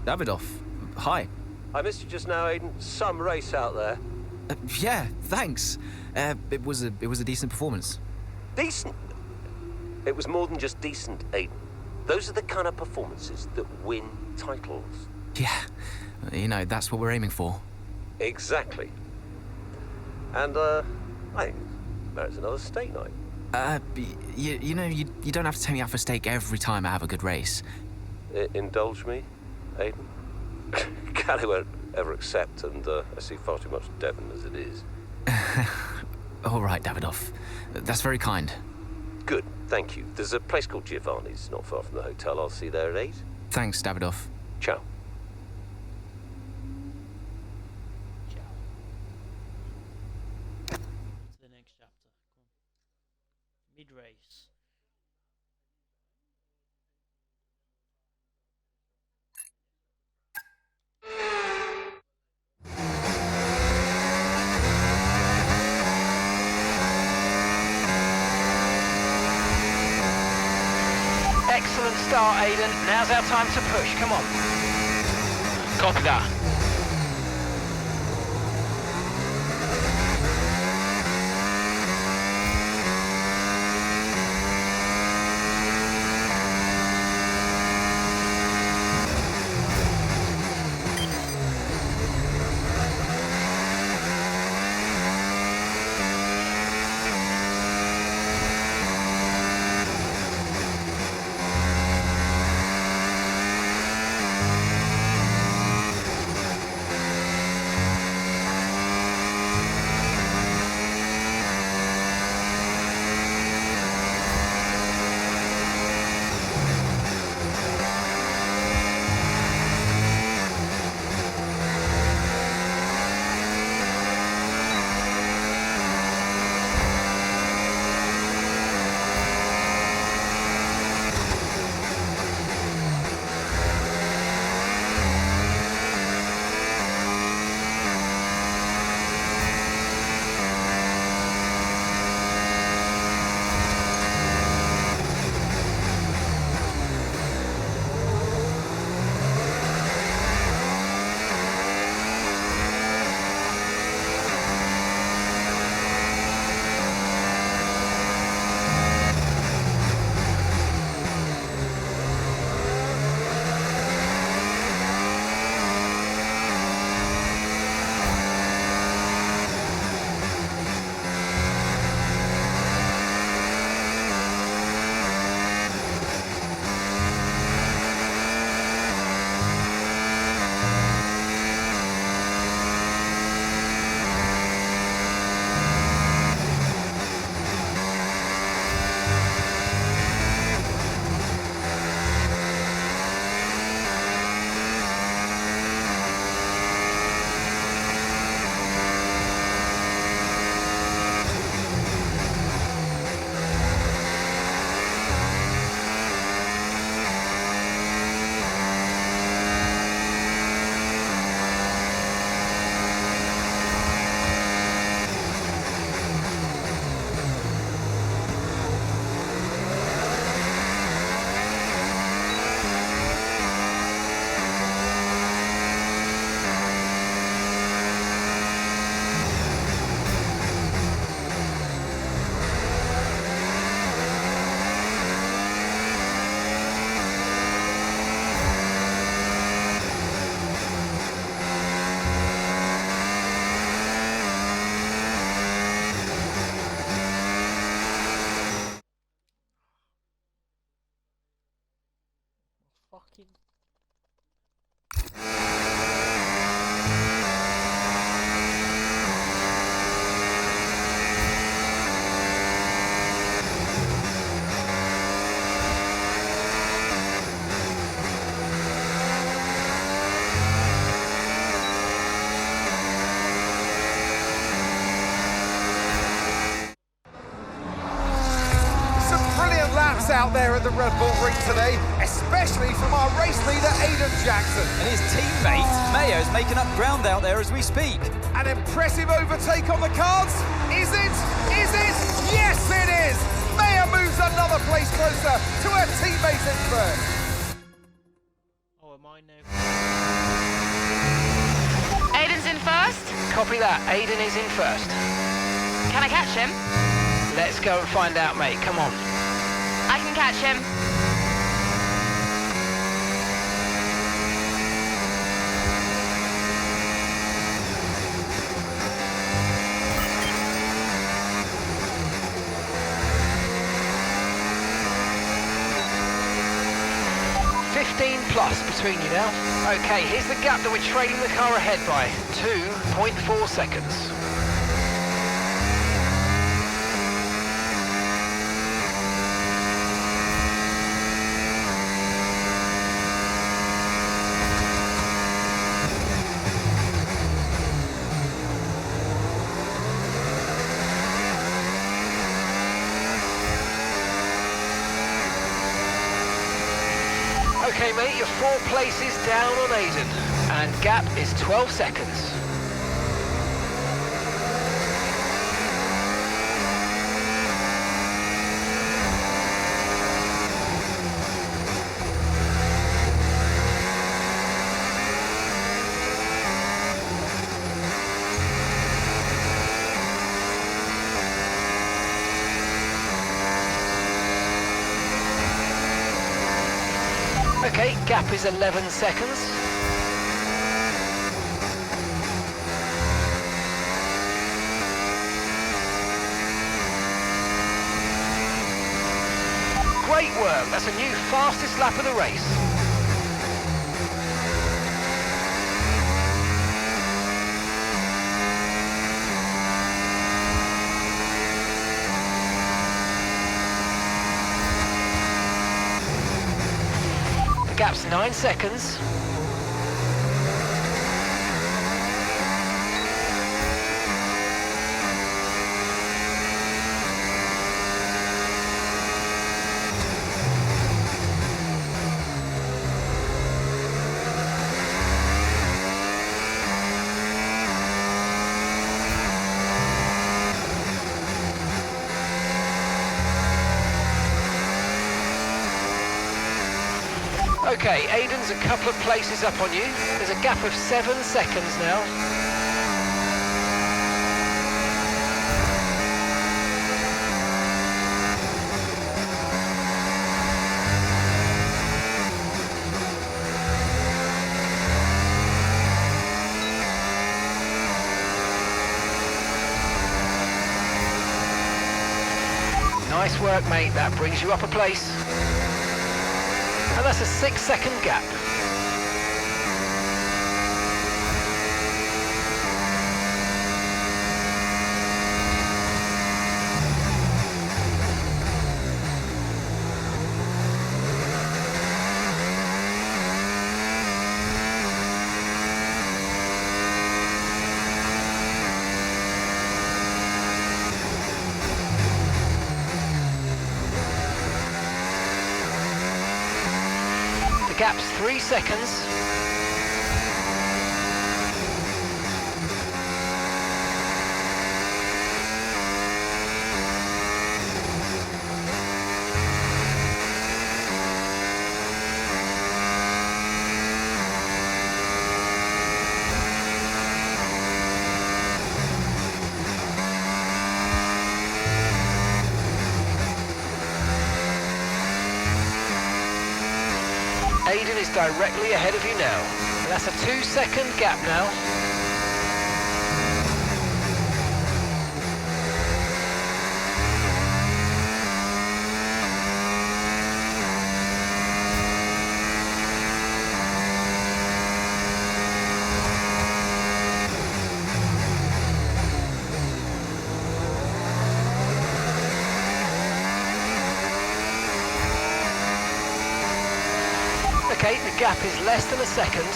Davidoff, hi. I missed you just now, Aiden. Some race out there. Yeah, thanks. It was a decent performance. Decent? It was more than just decent, Aiden. Those are the kind of performances that win titles. Yeah, that's what we're aiming for. Exactly. And, I think merits another steak night. You don't have to take me out for steak every time I have a good race. Indulge me, Aiden? Callie won't ever accept, and I see far too much Devon as it is. All right, Davidoff. That's very kind. Good, thank you. There's a place called Giovanni's not far from the hotel. I'll see you there at 8. Thanks, Davidoff. Ciao. To the next chapter. Mid-race. Excellent start, Aiden. Now's our time to push. Come on. Copy that. Fucking. Out there at the Red Bull Ring today, especially from our race leader Aiden Jackson. And his teammate Mayo's making up ground out there as we speak. An impressive overtake on the cards. Is it? Is it? Yes, it is. Mayo moves another place closer to her teammates in first. mine now. Aiden's in first. Copy that. Aiden is in first. Can I catch him? Let's go and find out, mate. Come on. I can catch him. Plus between you now. Okay, here's the gap that we're trailing the car ahead by. 2.4 seconds. Okay, mate, you're 4 places down on Aiden, and gap is 12 seconds. Okay, gap is 11 seconds. Great work, that's a new fastest lap of the race. Gap's 9 seconds. Okay, Aiden's a couple of places up on you. There's a gap of 7 seconds now. Nice work, mate. That brings you up a place. And that's a 6-second gap. Gap's 3 seconds. Aiden is directly ahead of you now. And that's a 2-second gap now. Okay, the gap is less than a second.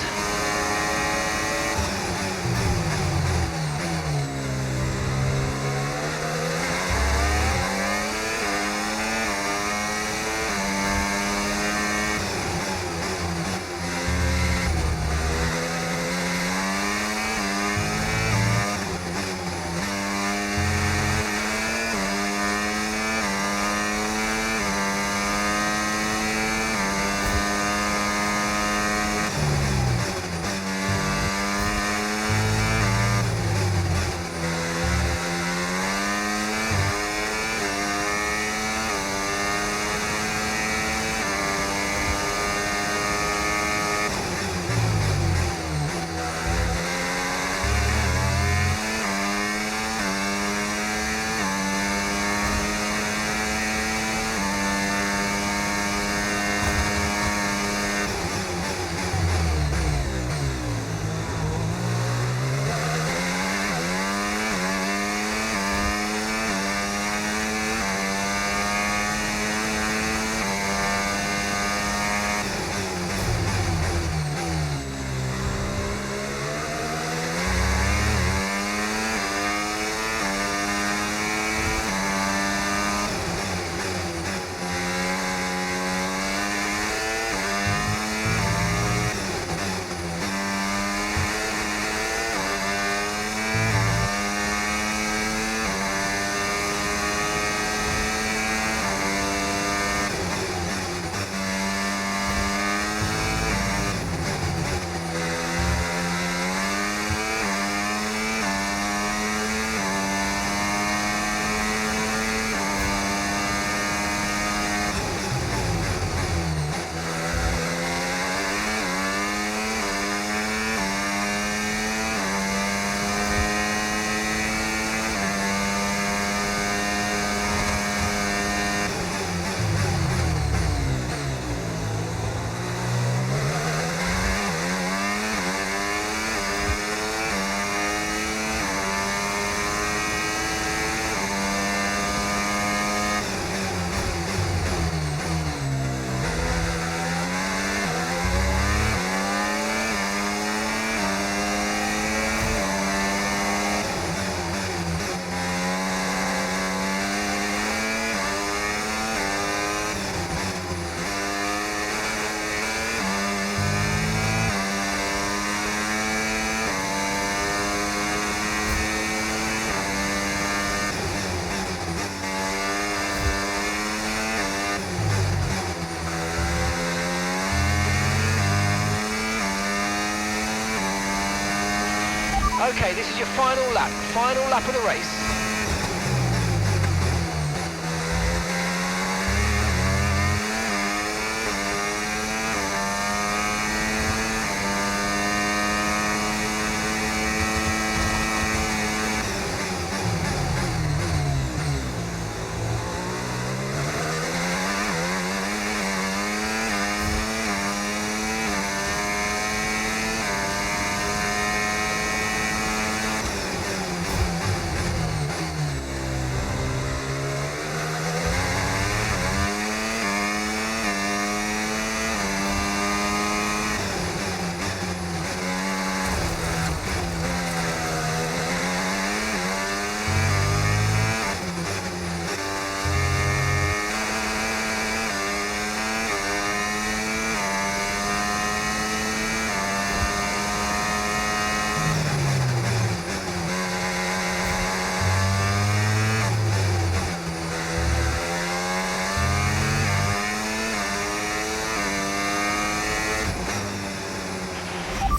Okay, this is your final lap of the race.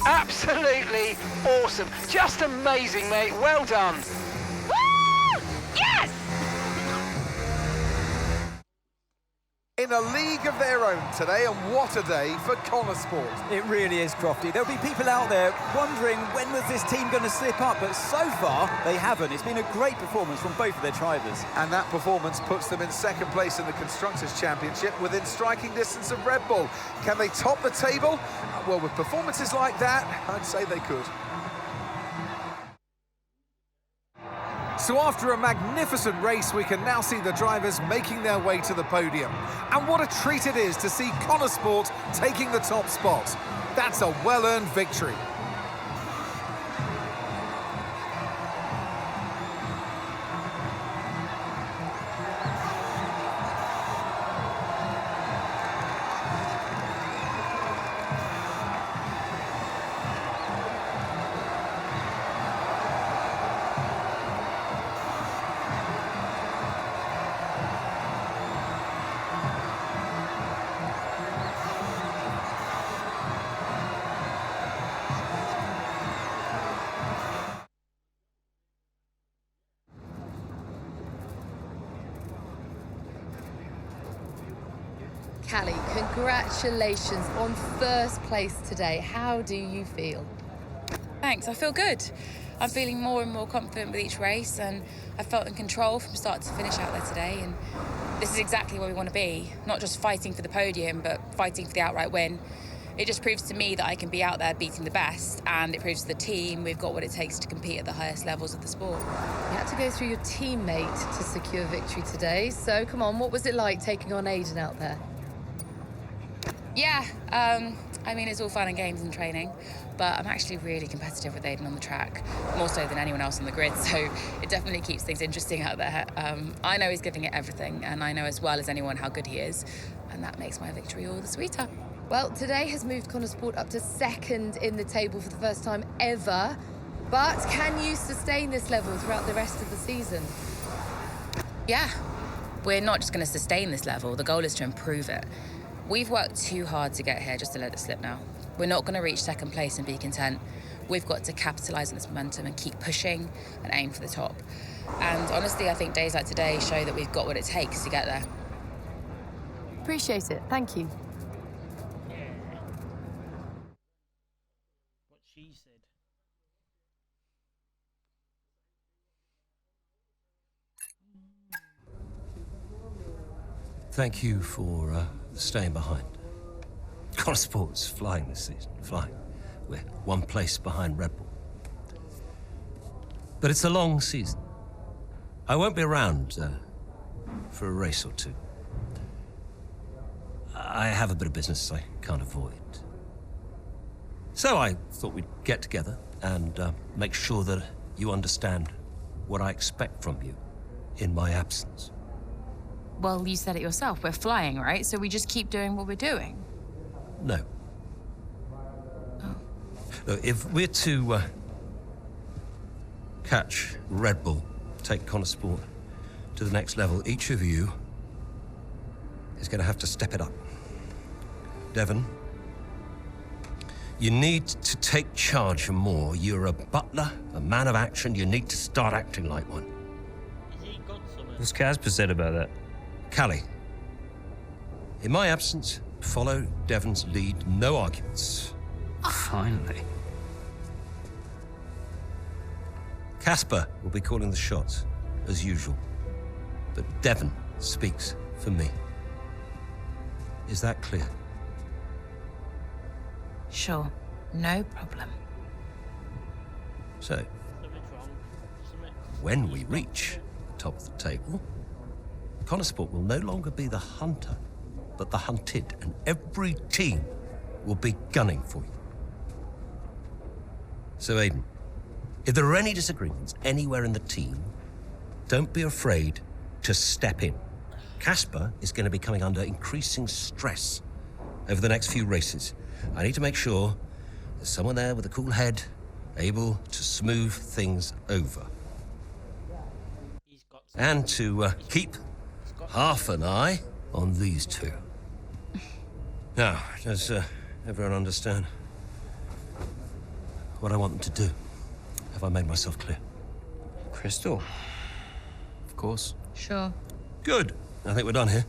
Absolutely awesome. Just amazing, mate. Well done. Woo! Yes! In a league of their own today, and what a day for Connor Sport. It really is, Crofty. There'll be people out there wondering when was this team going to slip up, but so far they haven't. It's been a great performance from both of their drivers. And that performance puts them in second place in the Constructors' Championship within striking distance of Red Bull. Can they top the table? Well, with performances like that, I'd say they could. So after a magnificent race, we can now see the drivers making their way to the podium. And what a treat it is to see Connor Sport taking the top spot. That's a well-earned victory. Callie, congratulations on first place today. How do you feel? Thanks, I feel good. I'm feeling more and more confident with each race, and I felt in control from start to finish out there today, and this is exactly where we want to be. Not just fighting for the podium, but fighting for the outright win. It just proves to me that I can be out there beating the best, and it proves to the team we've got what it takes to compete at the highest levels of the sport. You had to go through your teammate to secure victory today, so come on, what was it like taking on Aiden out there? Yeah, I mean, it's all fun and games and training, but I'm actually really competitive with Aiden on the track, more so than anyone else on the grid, so it definitely keeps things interesting out there. I know he's giving it everything, and I know as well as anyone how good he is, and that makes my victory all the sweeter. Well, today has moved Connor Sport up to second in the table for the first time ever, but can you sustain this level throughout the rest of the season? Yeah, we're not just going to sustain this level, the goal is to improve it. We've worked too hard to get here just to let it slip now. We're not going to reach second place and be content. We've got to capitalise on this momentum and keep pushing and aim for the top. And honestly, I think days like today show that we've got what it takes to get there. Appreciate it. Thank you. What she said. Thank you for staying behind. Connor Sport's flying this season, flying. We're one place behind Red Bull. But it's a long season. I won't be around for a race or two. I have a bit of business I can't avoid. So I thought we'd get together and make sure that you understand what I expect from you in my absence. Well, you said it yourself. We're flying, right? So we just keep doing what we're doing. No. Oh. Look, if we're to catch Red Bull, take Connor Sport to the next level, each of you is going to have to step it up. Devon, You need to take charge more. You're a butler, a man of action. You need to start acting like one. Is he got something? What's Casper said about that? Callie, in my absence, follow Devon's lead. No arguments. Finally. Casper will be calling the shots, as usual. But Devon speaks for me. Is that clear? Sure, no problem. So, Something's wrong. Something. when we reach the top of the table, Connorsport will no longer be the hunter, but the hunted, and every team will be gunning for you. So, Aiden, if there are any disagreements anywhere in the team, don't be afraid to step in. Casper is going to be coming under increasing stress over the next few races. I need to make sure there's someone there with a cool head, able to smooth things over. He's got And to keep half an eye on these two. Now, does everyone understand what I want them to do? Have I made myself clear? Crystal? Of course. Sure. Good. I think we're done here.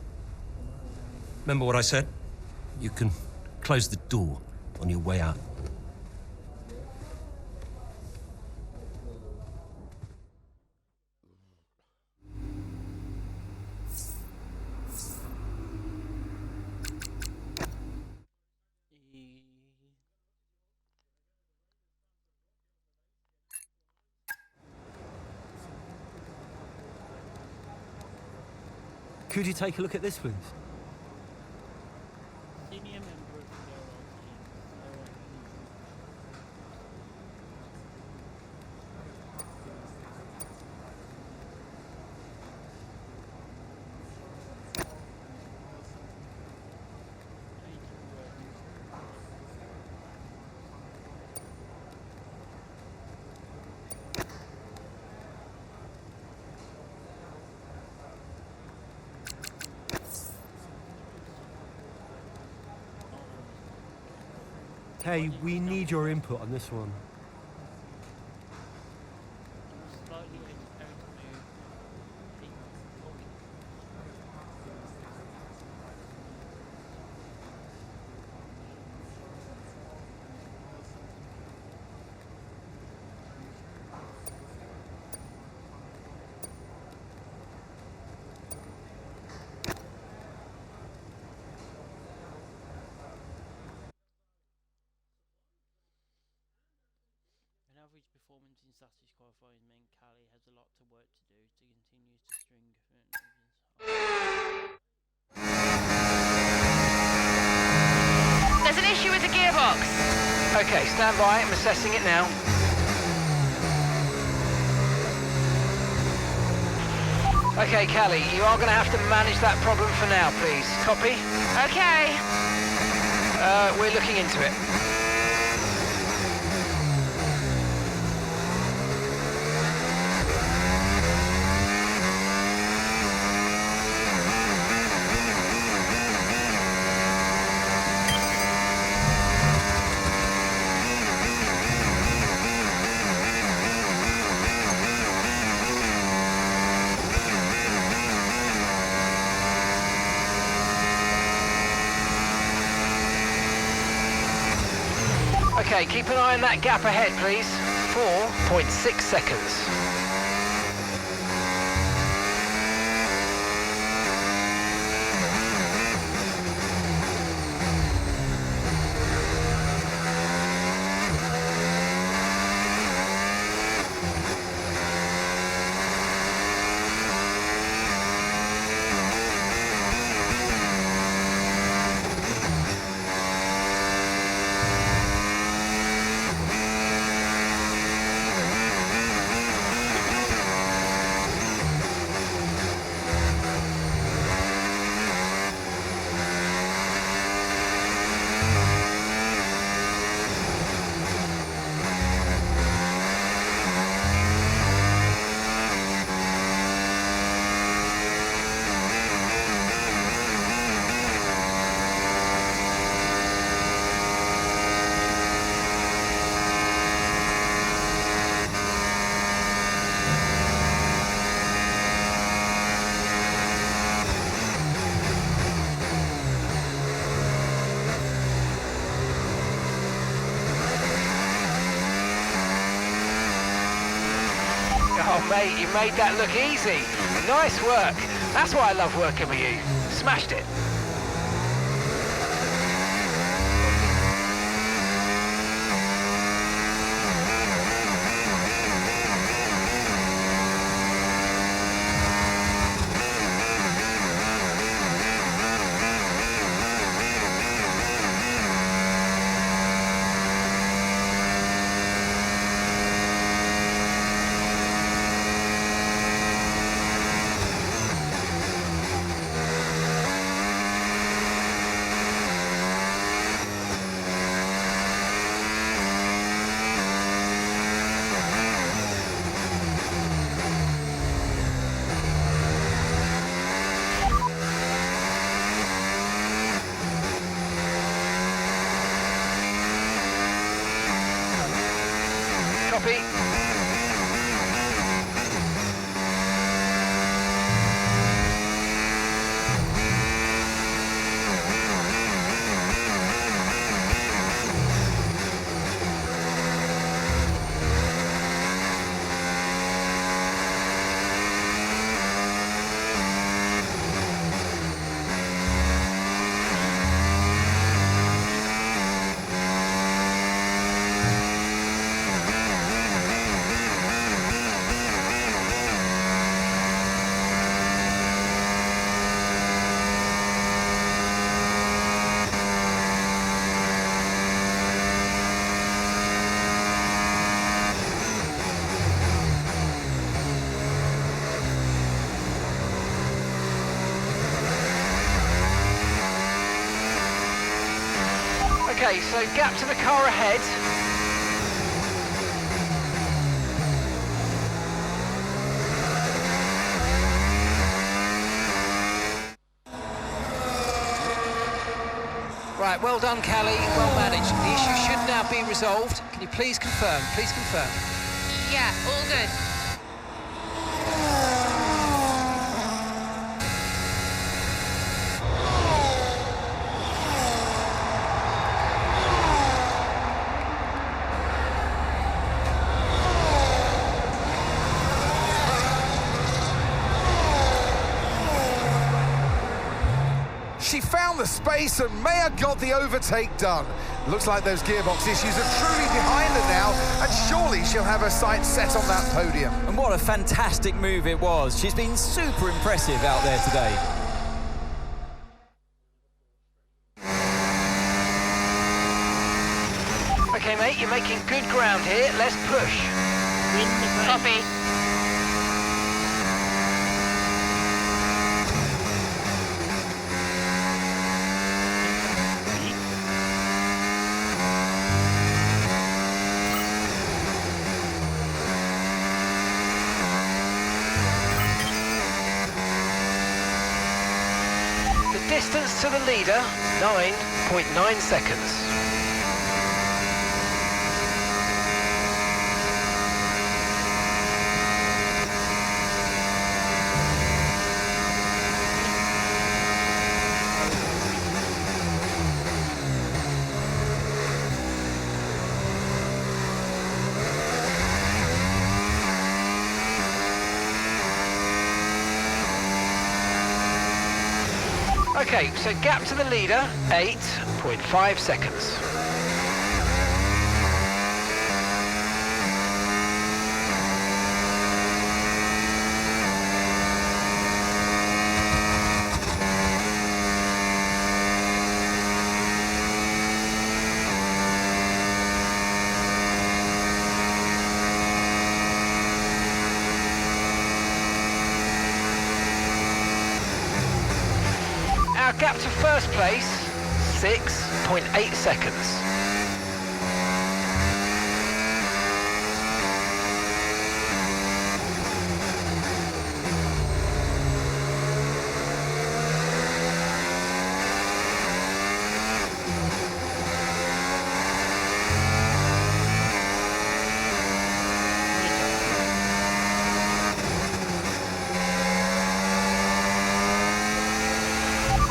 Remember what I said? You can close the door on your way out. Could you take a look at this, please? senior member of the overall team. Hey, we need your input on this one. Slightly Eric move. An average performance in Saturday qualifying meant Callie has a lot to work to do to continue to string. There's an issue with the gearbox. Okay, stand by. I'm assessing it now. Okay, Callie, you are going to have to manage that problem for now, please. Copy? Okay. We're looking into it. Okay, keep an eye on that gap ahead, please. 4.6 seconds. mate, you made that look easy. Nice work. That's why I love working with you. Smashed it. Copy. Okay, so gap to the car ahead. Right, well done, Callie, well managed. The issue should now be resolved. Can you please confirm? Please confirm. Yeah, all good. She found the space and Maya got the overtake done. Looks like those gearbox issues are truly behind her now, and surely she'll have her sights set on that podium. And what a fantastic move it was. She's been super impressive out there today. Okay, mate, you're making good ground here. Let's push. Copy. Distance to the leader, 9.9 seconds. Okay, so gap to the leader, 8.5 seconds. Our gap to first place, 6.8 seconds.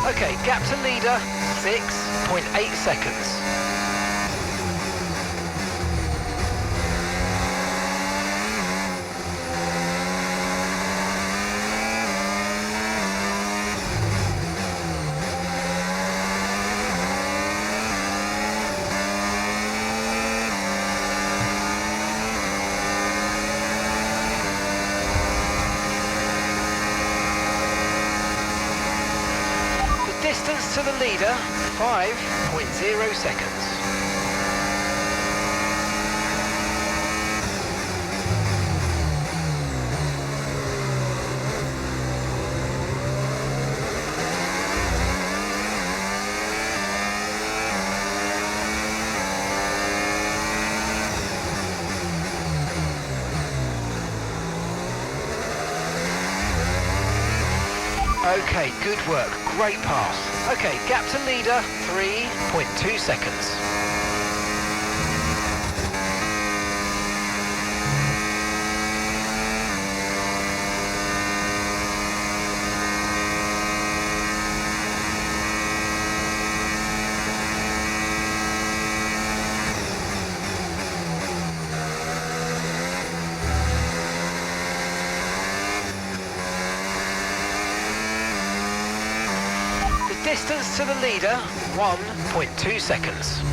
Okay, gap to leader, 6.8 seconds. distance to the leader, 5.0 seconds. Okay, good work, great pass. Okay, gap to leader, 3.2 seconds. Distance to the leader, 1.2 seconds.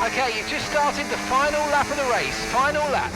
Okay, you've just started the final lap of the race. Final lap.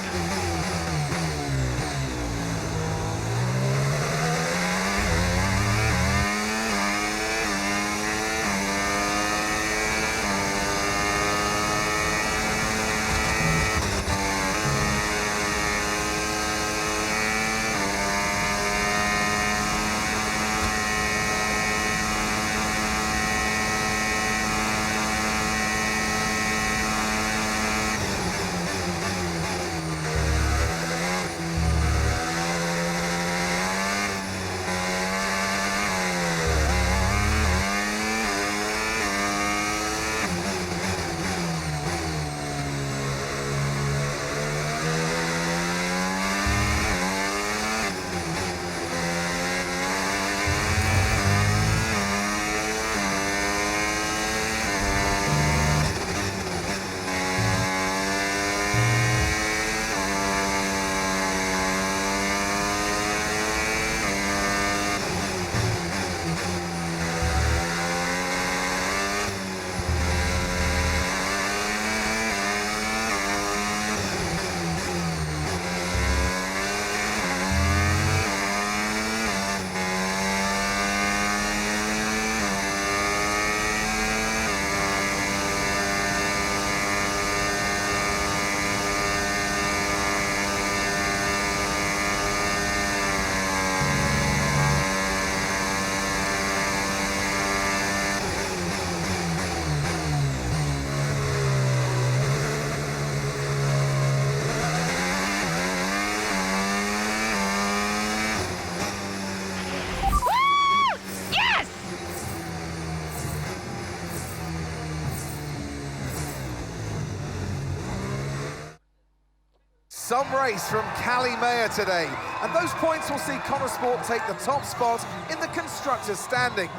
Some race from Callie Mayer today, and those points will see Connosport take the top spot in the constructors' standings.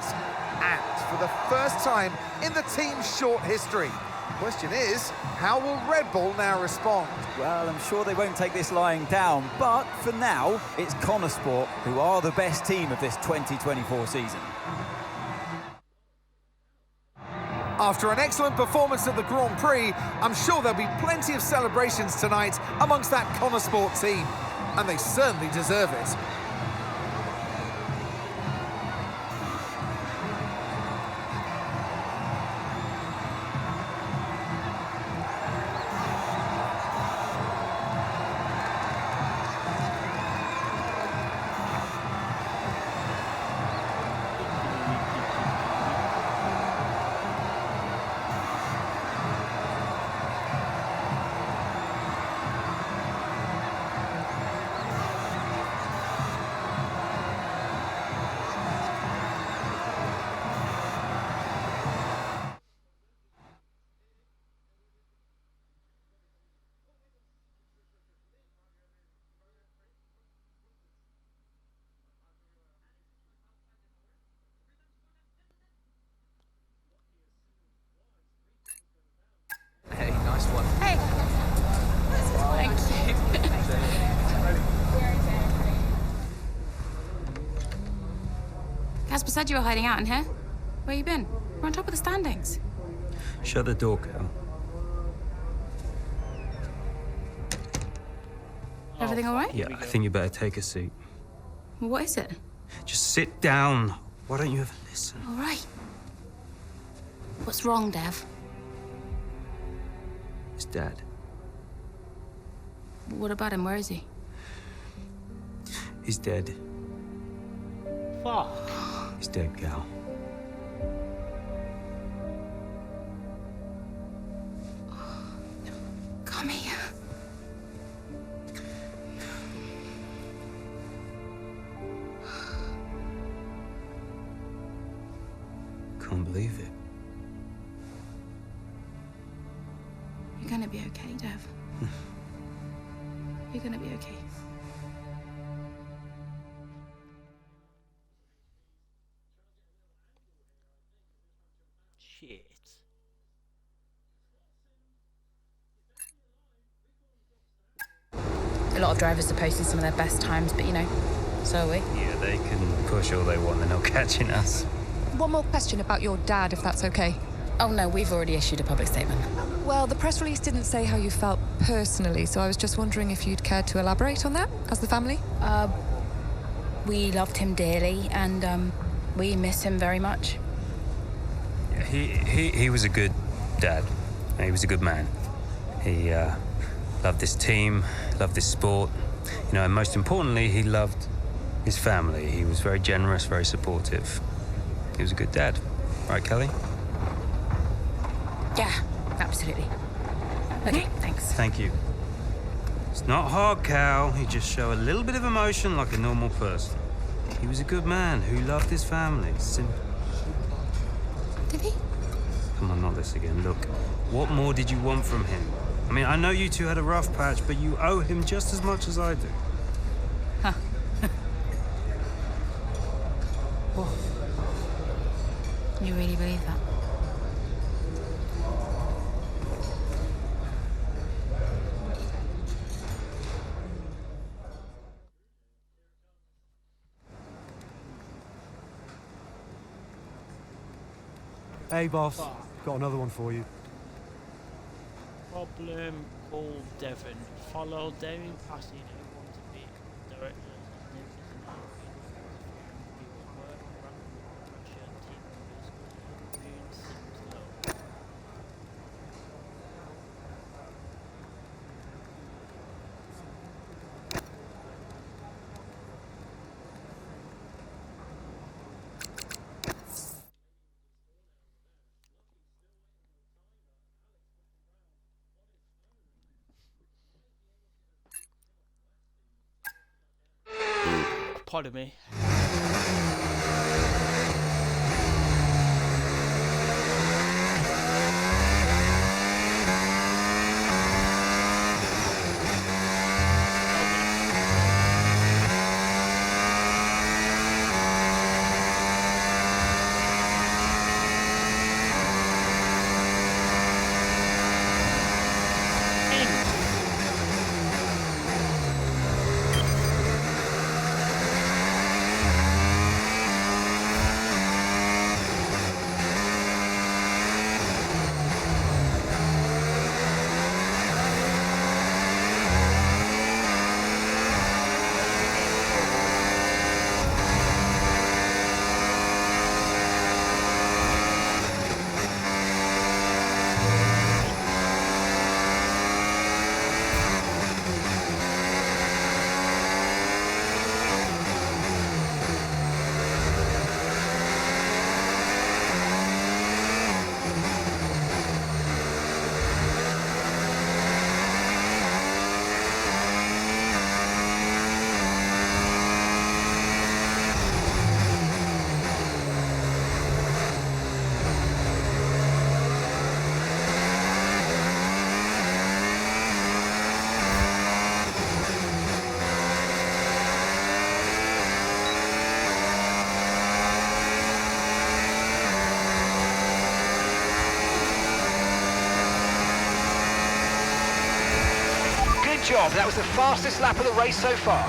And for the first time in the team's short history. Question is, how will Red Bull now respond? Well, I'm sure they won't take this lying down, but for now, it's Connosport who are the best team of this 2024 season. After an excellent performance at the Grand Prix, I'm sure there'll be plenty of celebrations tonight amongst that Connosport team, and they certainly deserve it. Hey, nice one. Hey. Thank you. Casper said you were hiding out in here. Where you been? We're on top of the standings. Shut the door, Cal. Everything all right? Yeah, I think you better take a seat. Well, what is it? Just sit down. Why don't you ever listen? All right. What's wrong, Dev? His dad. What about him? Where is he? He's dead. Fuck. He's dead, Cal. Come here. Can't believe it. You're gonna be okay, Dev. You're gonna be okay. Shit. A lot of drivers are posting some of their best times, but you know, so are we. Yeah, they can push all they want. They're not catching us. One more question about your dad, if that's okay. Oh no, we've already issued a public statement. Well, the press release didn't say how you felt personally, so I was just wondering if you'd care to elaborate on that as the family. We loved him dearly, and we miss him very much. Yeah, he was a good dad. He was a good man. He loved this team, loved this sport. You know, and most importantly, he loved his family. He was very generous, very supportive. He was a good dad. Right, Kelly? Yeah, absolutely. Okay, thanks. Thank you. It's not hard, Cal. You just show a little bit of emotion like a normal person. He was a good man who loved his family. Simple. Did he? Come on, not this again. Look, what more did you want from him? I mean, I know you two had a rough patch, but you owe him just as much as I do. Huh. You really believe that? Hey, boss. Got another one for you. Problem called Devon. Follow Devon passing everyone to be directors and neighbors and people's work, pressure, team members, moon seems low. Pardon me. job. That was the fastest lap of the race so far.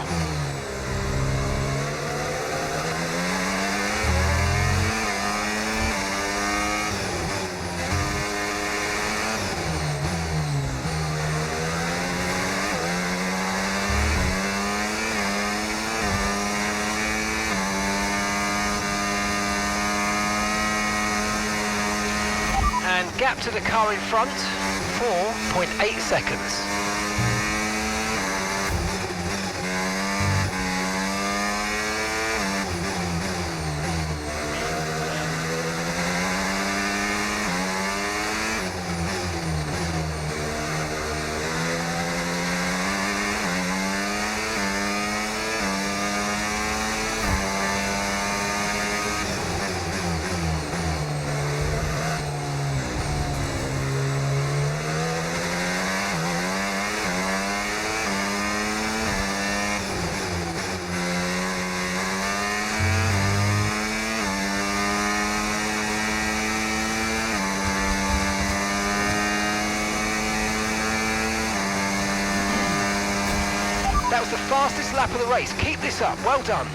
And gap to the car in front, 4.8 seconds. That was the fastest lap of the race. Keep this up. Well done.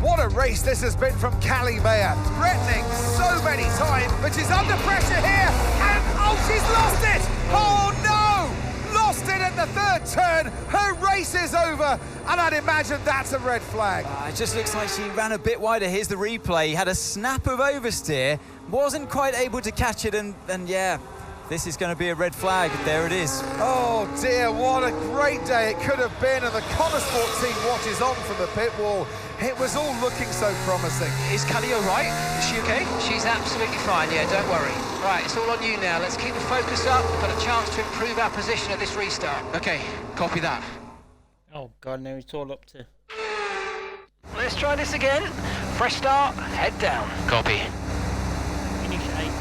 What a race this has been from Callie Mayer. Threatening so many times, but she's under pressure here. And, oh, she's lost it! Oh, no! Lost it at the third turn. Her race is over. And I'd imagine that's a red flag. It just looks like she ran a bit wider. Here's the replay. Had a snap of oversteer. Wasn't quite able to catch it, and yeah, this is going to be a red flag. There it is. Oh dear, what a great day it could have been, and the Connosport team watches on from the pit wall. It was all looking so promising. Is Callie all right? Is she okay? She's absolutely fine, yeah, don't worry. Right, it's all on you now. Let's keep the focus up. We've got a chance to improve our position at this restart. Okay, copy that. Oh God, now it's all up to... Let's try this again. Fresh start, head down. Copy. Finish 8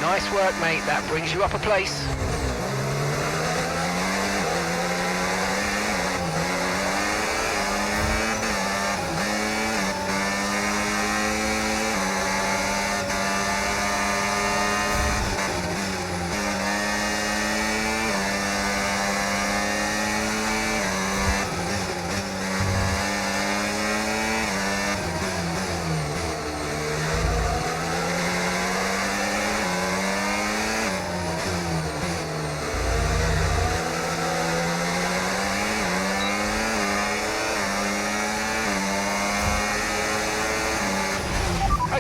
Nice work, mate. That brings you up a place.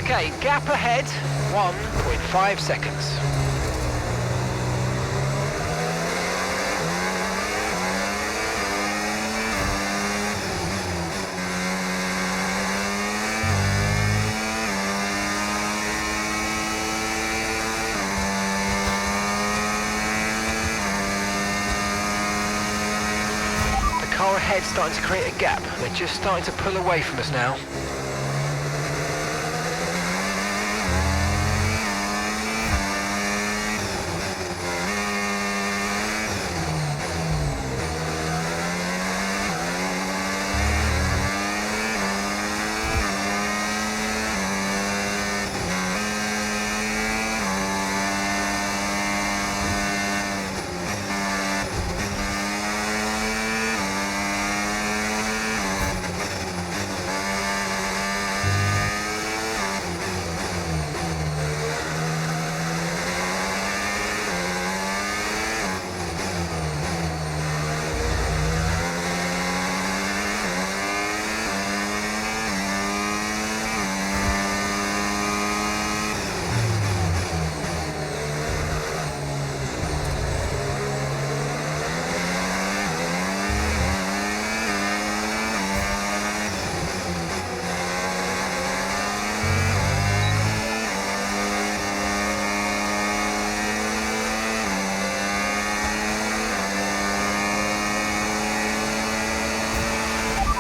Okay, gap ahead, 1.5 seconds. it's starting to create a gap. They're just starting to pull away from us now.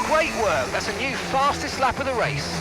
Great work, that's a new fastest lap of the race.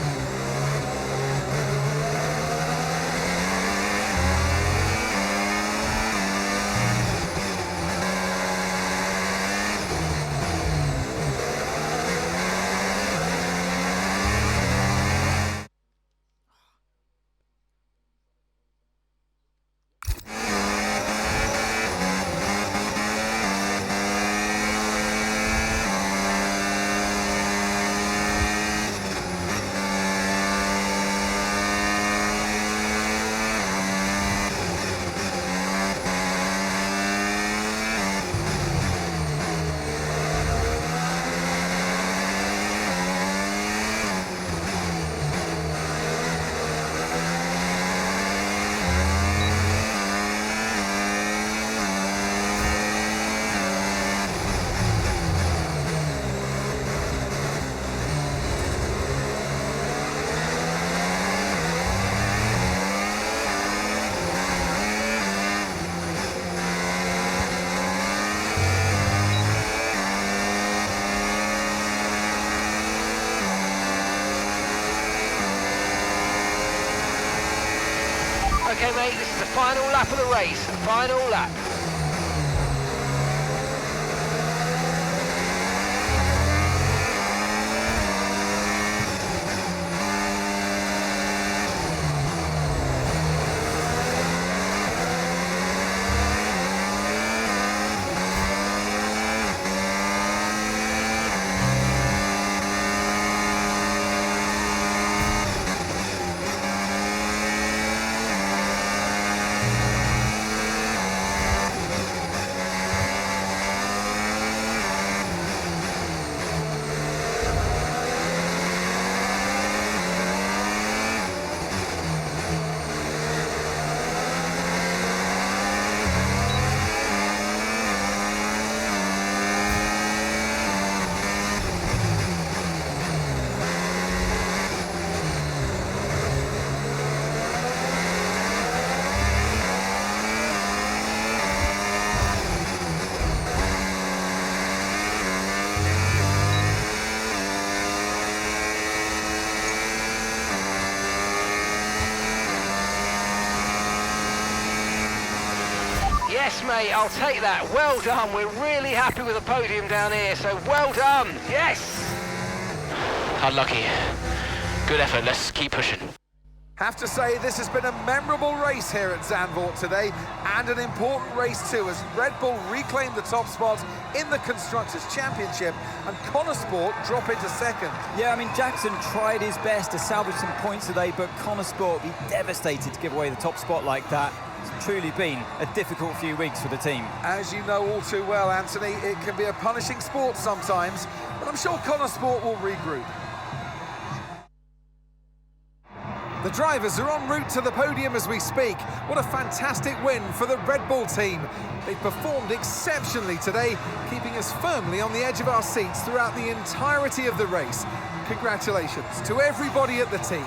Okay mate, this is the final lap of the race, final lap. Yes, mate, I'll take that. Well done. We're really happy with the podium down here, so well done. Yes. Unlucky. Good effort. Let's keep pushing. Have to say, this has been a memorable race here at Zandvoort today, and an important race too, as Red Bull reclaimed the top spot in the Constructors' Championship, and Connor Sport drop into second. Yeah, I mean, Jackson tried his best to salvage some points today, but Connor Sport will be devastated to give away the top spot like that. It's truly been a difficult few weeks for the team. As you know all too well, Anthony, it can be a punishing sport sometimes, but I'm sure Connor Sport will regroup. The drivers are en route to the podium as we speak. What a fantastic win for the Red Bull team. They've performed exceptionally today, keeping us firmly on the edge of our seats throughout the entirety of the race. Congratulations to everybody at the team.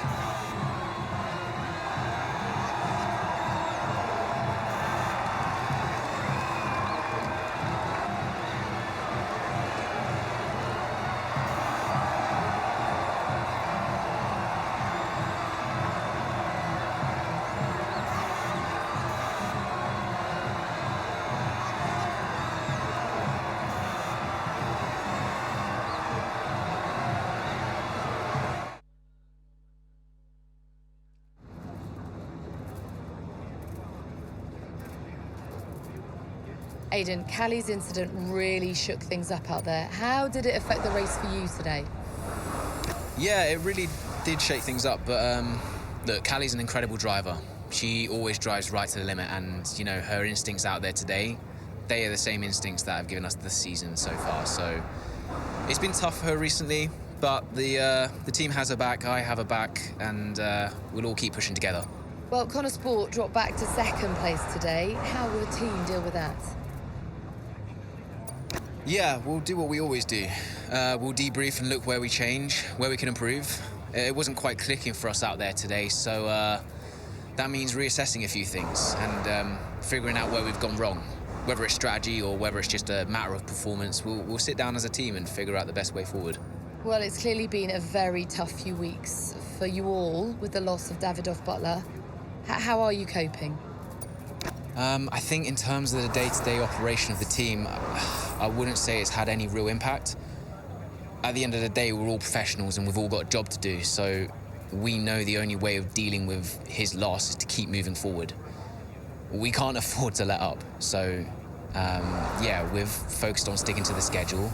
Aidan, Callie's incident really shook things up out there. How did it affect the race for you today? Yeah, it really did shake things up, but look, Callie's an incredible driver. She always drives right to the limit, and, you know, her instincts out there today, they are the same instincts that have given us the season so far. So it's been tough for her recently, but the team has her back, I have her back, and we'll all keep pushing together. Well, Connor Sport dropped back to second place today. How will the team deal with that? Yeah, we'll do what we always do. We'll debrief and look where we change, where we can improve. It wasn't quite clicking for us out there today, so that means reassessing a few things and figuring out where we've gone wrong. Whether it's strategy or whether it's just a matter of performance, we'll sit down as a team and figure out the best way forward. Well, it's clearly been a very tough few weeks for you all with the loss of Davidoff Butler. How are you coping? I think in terms of the day-to-day operation of the team, I wouldn't say it's had any real impact. At the end of the day, we're all professionals and we've all got a job to do, so we know the only way of dealing with his loss is to keep moving forward. We can't afford to let up, so yeah, we've focused on sticking to the schedule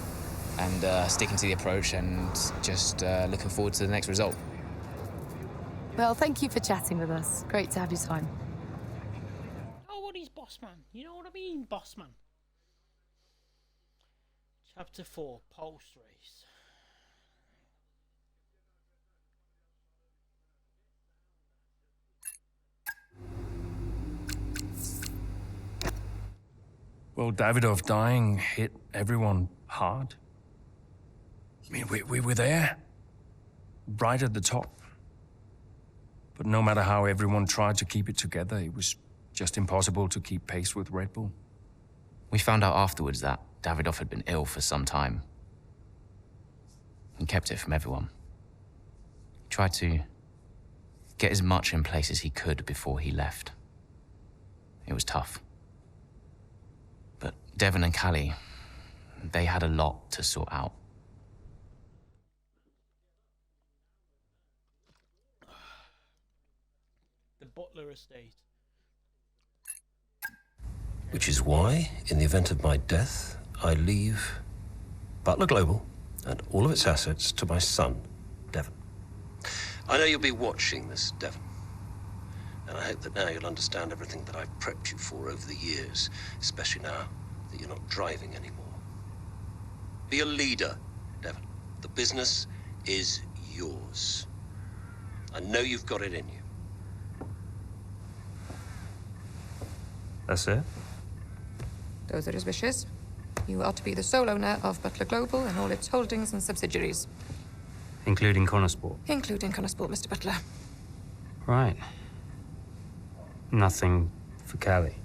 and sticking to the approach and just looking forward to the next result. Well, thank you for chatting with us. Great to have your time. Oh, what is boss man? You know what I mean, boss man? Chapter 4, post race. Well, Davidoff dying hit everyone hard. I mean, we were there, right at the top. But no matter how everyone tried to keep it together, it was just impossible to keep pace with Red Bull. We found out afterwards that Davidoff had been ill for some time. He kept it from everyone. He tried to get as much in place as he could before he left. It was tough. But Devon and Callie, they had a lot to sort out. The Butler estate. Which is why, in the event of my death, I leave Butler Global and all of its assets to my son, Devon. I know you'll be watching this, Devon. And I hope that now you'll understand everything that I've prepped you for over the years, especially now that you're not driving anymore. Be a leader, Devon. The business is yours. I know you've got it in you. That's it? Those are his wishes. You are to be the sole owner of Butler Global and all its holdings and subsidiaries. Including Connor Sport? Including Connor Sport, Mr. Butler. Right. Nothing for Callie?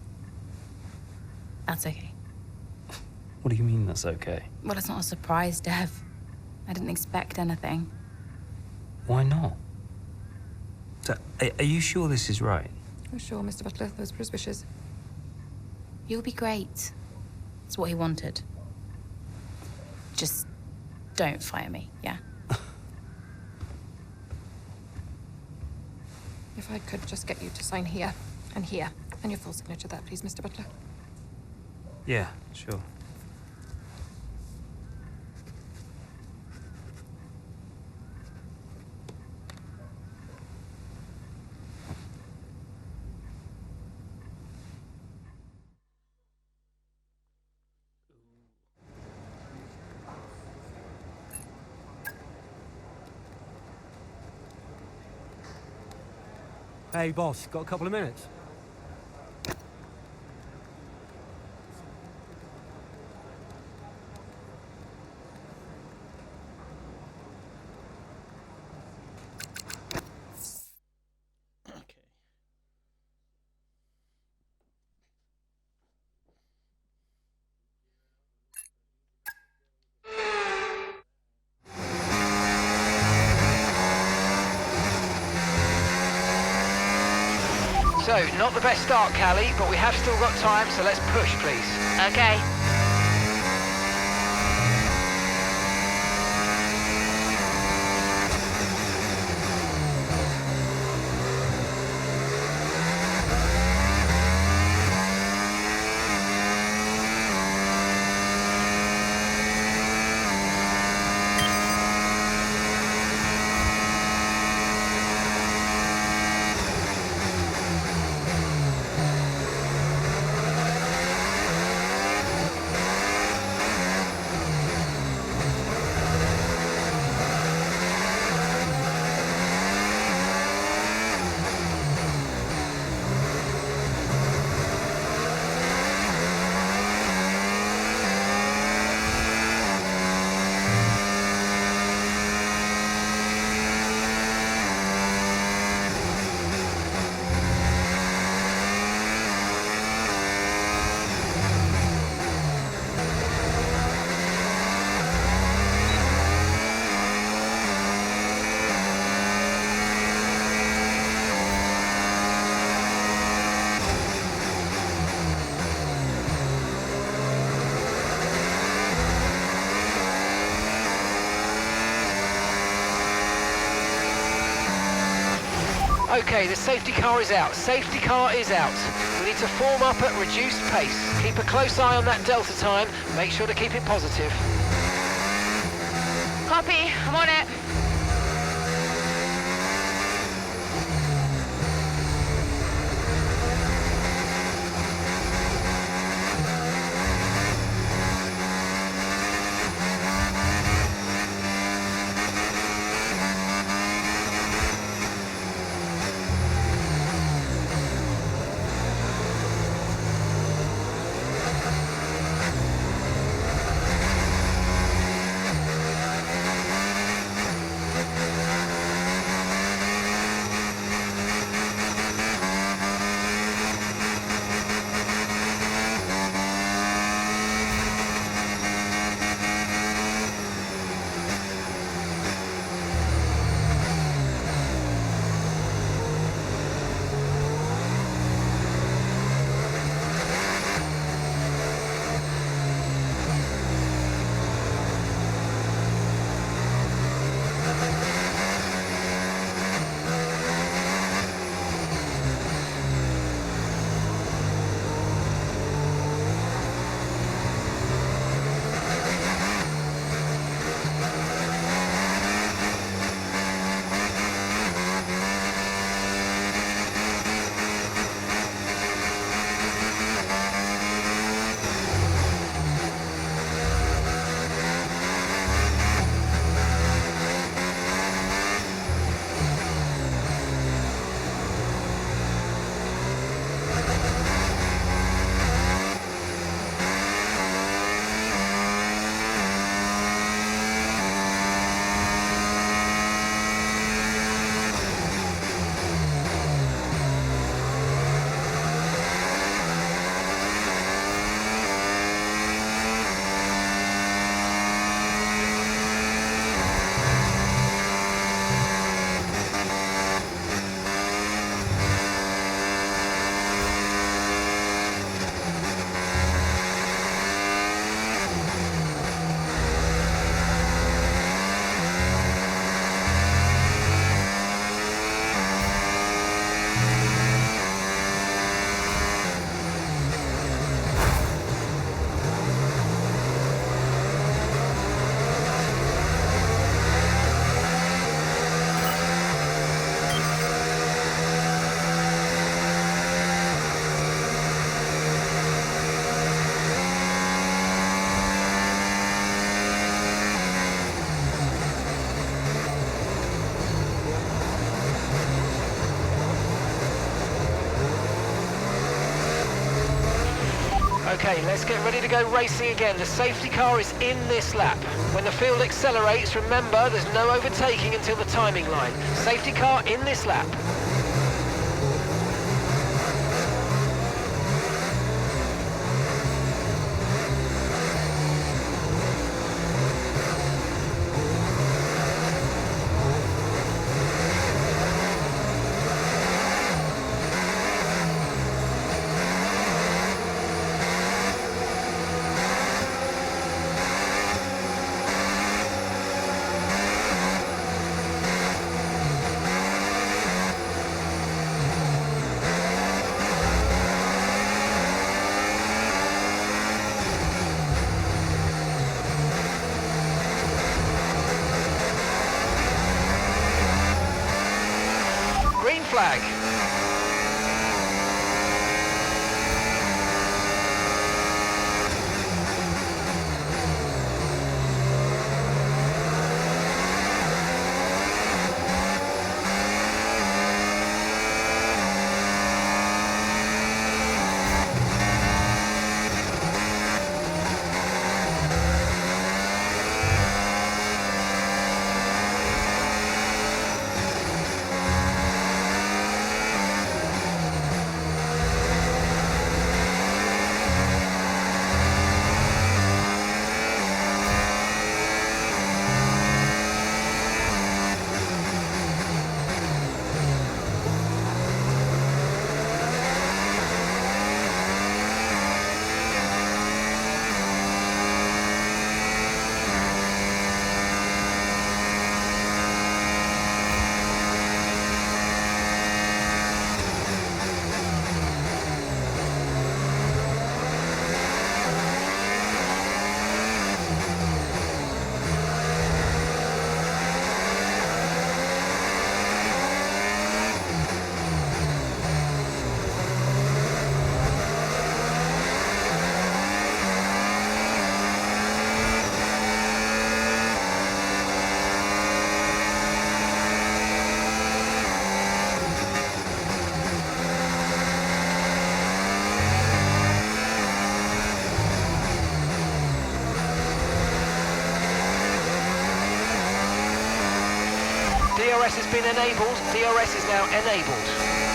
That's okay. What do you mean that's okay? Well, it's not a surprise, Dev. I didn't expect anything. Why not? So, are you sure this is right? Oh, sure, Mr. Butler. Those were his wishes. You'll be great. That's what he wanted. Just don't fire me, yeah? If I could just get you to sign here, and your full signature there, please, Mr. Butler. Yeah, sure. Hey, boss, got a couple of minutes? So, not the best start, Callie, but we have still got time, so let's push, please. Okay. Okay, the safety car is out. Safety car is out. We need to form up at reduced pace. Keep a close eye on that delta time. Make sure to keep it positive. Copy, I'm on it. Okay, let's get ready to go racing again. The safety car is in this lap. When the field accelerates, remember there's no overtaking until the timing line. Safety car in this lap. Green flag. DRS has been enabled. DRS is now enabled.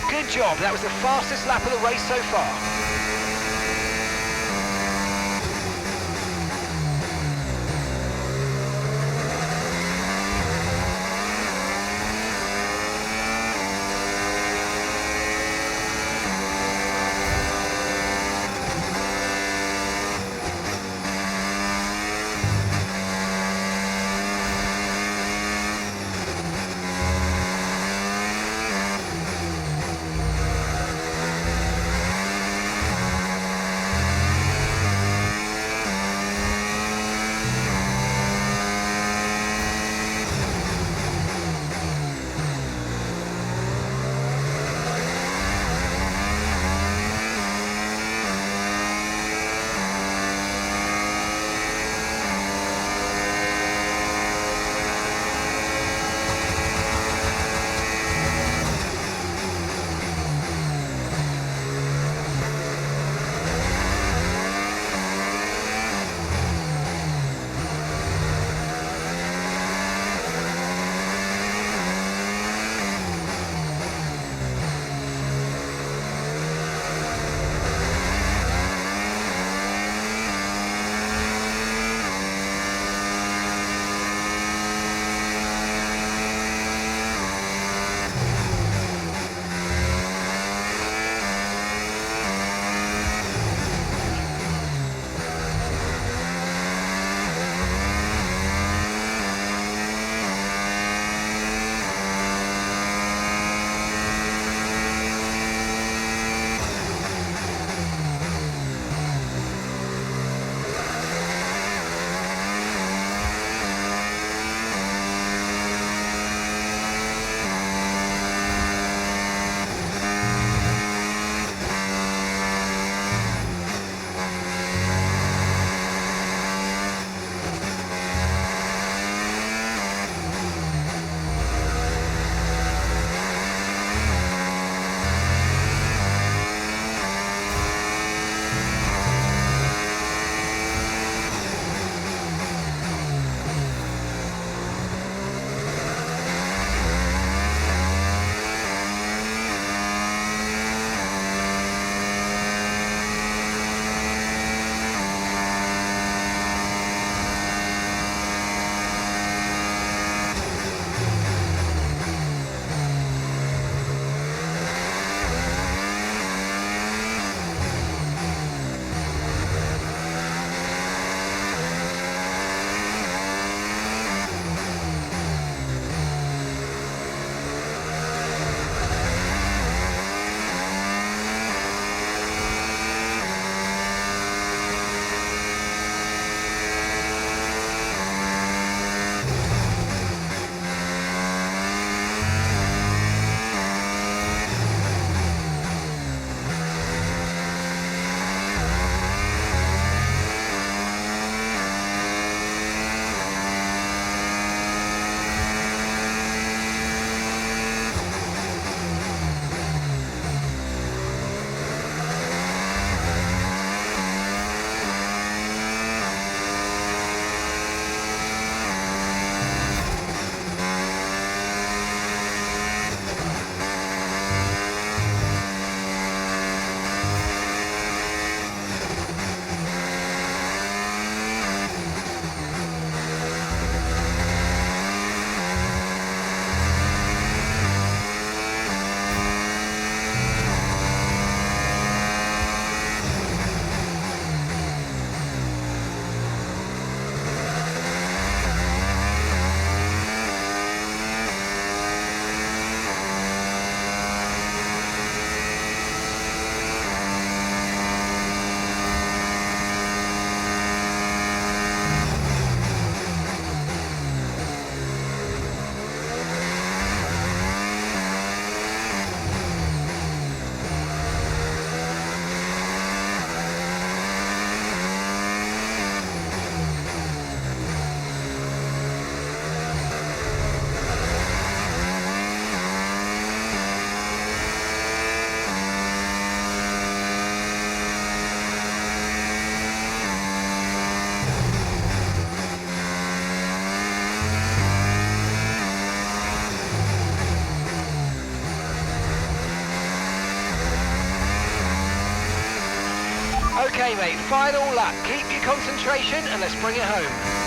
Good job, that was the fastest lap of the race so far. Okay, mate, final lap. Keep your concentration and let's bring it home.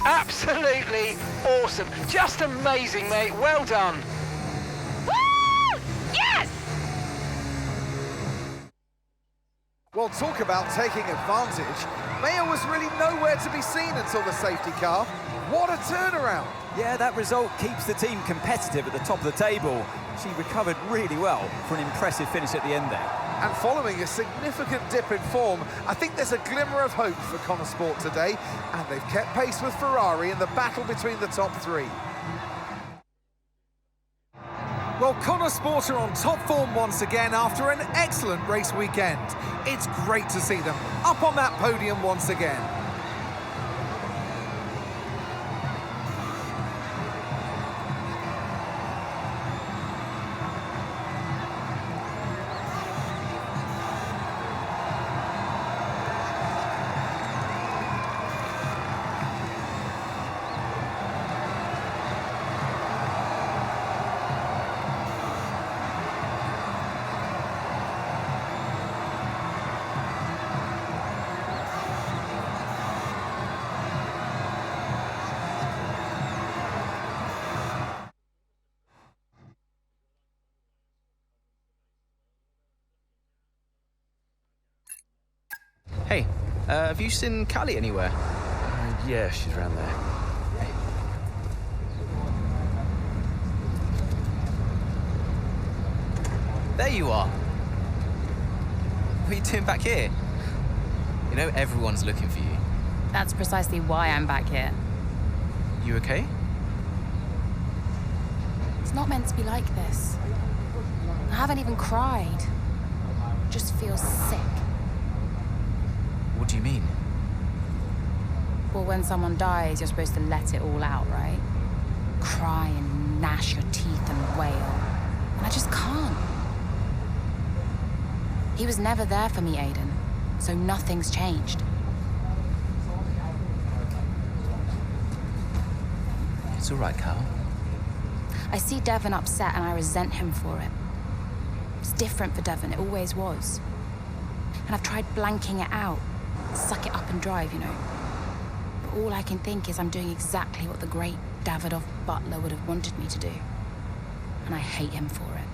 Absolutely awesome. Just amazing, mate. Well done. Woo! Yes! Well, talk about taking advantage. Mayer was really nowhere to be seen until the safety car. What a turnaround. Yeah, that result keeps the team competitive at the top of the table. She recovered really well for an impressive finish at the end there. And following a significant dip in form, I think there's a glimmer of hope for Connor Sport today, and they've kept pace with Ferrari in the battle between the top three. Well, Connor Sport are on top form once again after an excellent race weekend. It's great to see them up on that podium once again. Hey, have you seen Callie anywhere? Yeah, she's around there. Hey. There you are. What are you doing back here? You know everyone's looking for you. That's precisely why I'm back here. You okay? It's not meant to be like this. I haven't even cried. Just feel sick. What do you mean? Well, when someone dies, you're supposed to let it all out, right? Cry and gnash your teeth and wail. And I just can't. He was never there for me, Aiden. So nothing's changed. It's all right, Cal. I see Devon upset and I resent him for it. It's different for Devon, it always was. And I've tried blanking it out. Suck it up and drive, you know. But all I can think is I'm doing exactly what the great Davidoff Butler would have wanted me to do. And I hate him for it.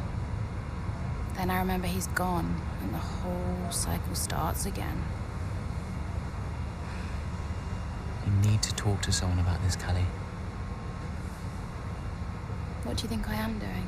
Then I remember he's gone, and the whole cycle starts again. You need to talk to someone about this, Callie. What do you think I am doing?